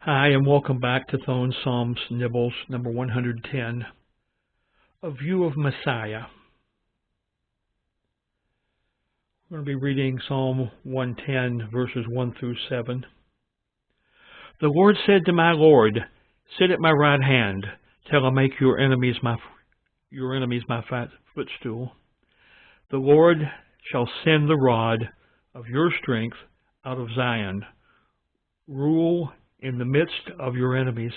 Hi, and welcome back to Thone Psalms Nibbles, number 110, A View of Messiah. We're going to be reading Psalm 110, verses 1 through 7. The Lord said to my Lord, sit at my right hand, till I make your enemies my footstool. The Lord shall send the rod of your strength out of Zion. Rule in the midst of your enemies.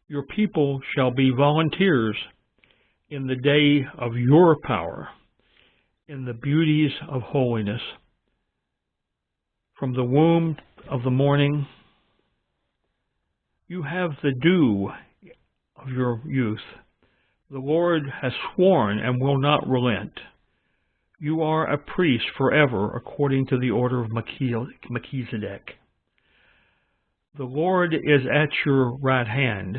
Your people shall be volunteers in the day of your power, in the beauties of holiness. From the womb of the morning, you have the dew of your youth. The Lord has sworn and will not relent. You are a priest forever, according to the order of Melchizedek. The Lord is at your right hand.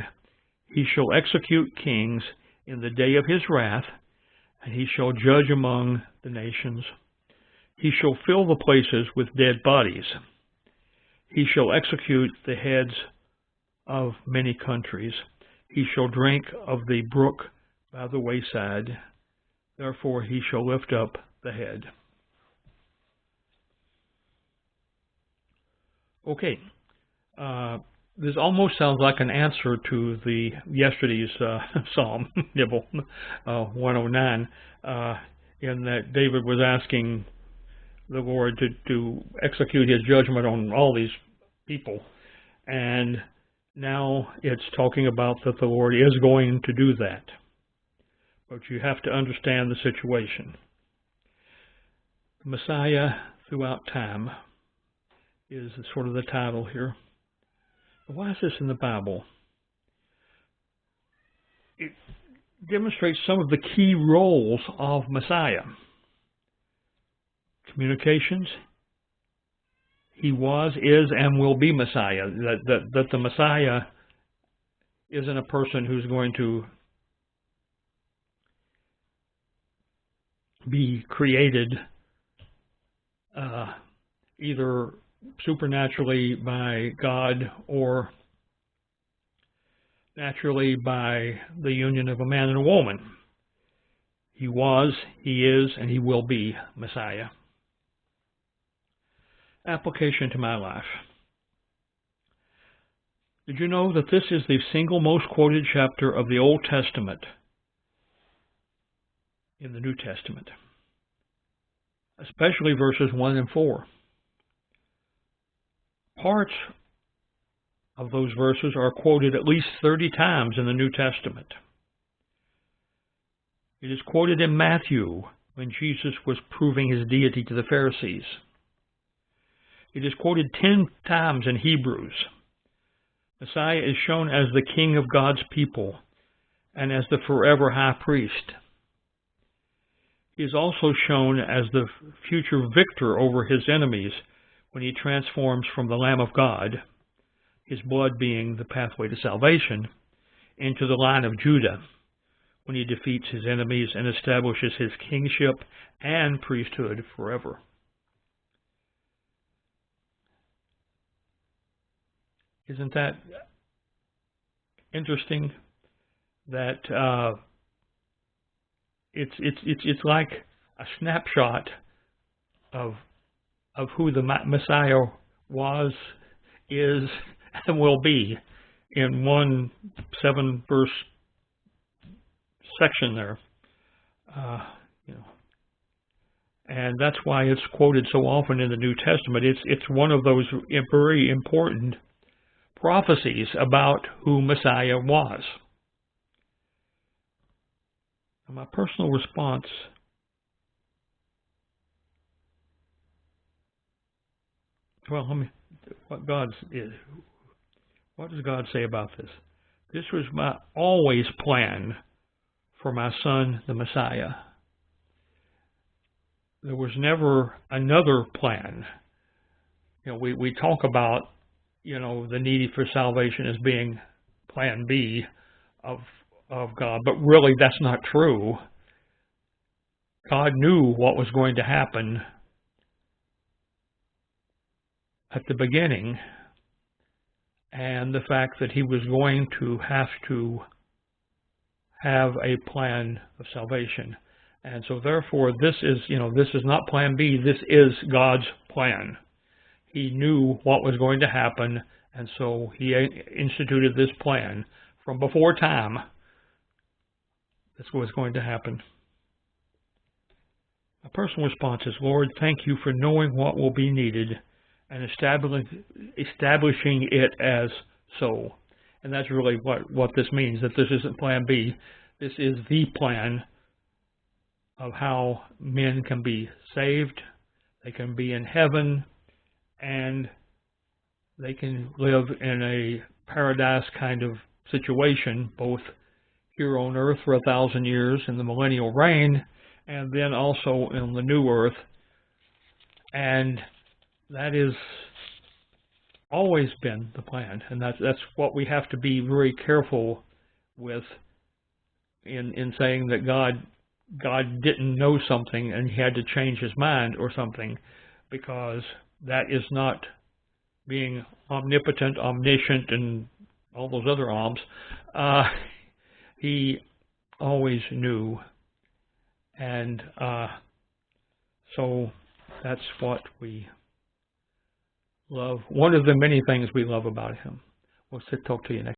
He shall execute kings in the day of his wrath, and he shall judge among the nations. He shall fill the places with dead bodies. He shall execute the heads of many countries. He shall drink of the brook by the wayside. Therefore he shall lift up the head. Okay. This almost sounds like an answer to the yesterday's Psalm, Nibble 109, in that David was asking the Lord to execute his judgment on all these people. And now it's talking about that the Lord is going to do that. But you have to understand the situation. Messiah throughout time is sort of the title here. Why is this in the Bible? It demonstrates some of the key roles of Messiah. Communications. He was, is, and will be Messiah. That the Messiah isn't a person who's going to be created either supernaturally by God or naturally by the union of a man and a woman. He was, he is, and he will be Messiah. Application to my life. Did you know that this is the single most quoted chapter of the Old Testament in the New Testament? Especially verses 1 and 4. Parts of those verses are quoted at least 30 times in the New Testament. It is quoted in Matthew when Jesus was proving his deity to the Pharisees. It is quoted 10 times in Hebrews. Messiah is shown as the King of God's people and as the forever high priest. He is also shown as the future victor over his enemies when he transforms from the Lamb of God, his blood being the pathway to salvation, into the line of Judah, when he defeats his enemies and establishes his kingship and priesthood forever. Isn't that interesting? That it's like a snapshot of who the Messiah was, is, and will be in one 7-verse section there. And that's why it's quoted so often in the New Testament. It's one of those very important prophecies about who Messiah was. And my personal response what does God say about this? This was my always plan for my son, the Messiah. There was never another plan. We talk about, the needy for salvation as being plan B of God, but really that's not true. God knew what was going to happen at the beginning, and the fact that he was going to have a plan of salvation. And so therefore this is not plan B, this is God's plan. He knew what was going to happen, and so he instituted this plan from before time. That's what was going to happen. A personal response is, Lord, thank you for knowing what will be needed and establishing it as so. And that's really what this means, that this isn't plan B. This is the plan of how men can be saved, they can be in heaven, and they can live in a paradise kind of situation, both here on earth for 1,000 years in the millennial reign, and then also in the new earth. And that has always been the plan, and that's what we have to be very careful with in saying that God didn't know something and he had to change his mind or something, because that is not being omnipotent, omniscient, and all those other alms. He always knew, and so that's what we love. One of the many things we love about him. We'll talk to you next.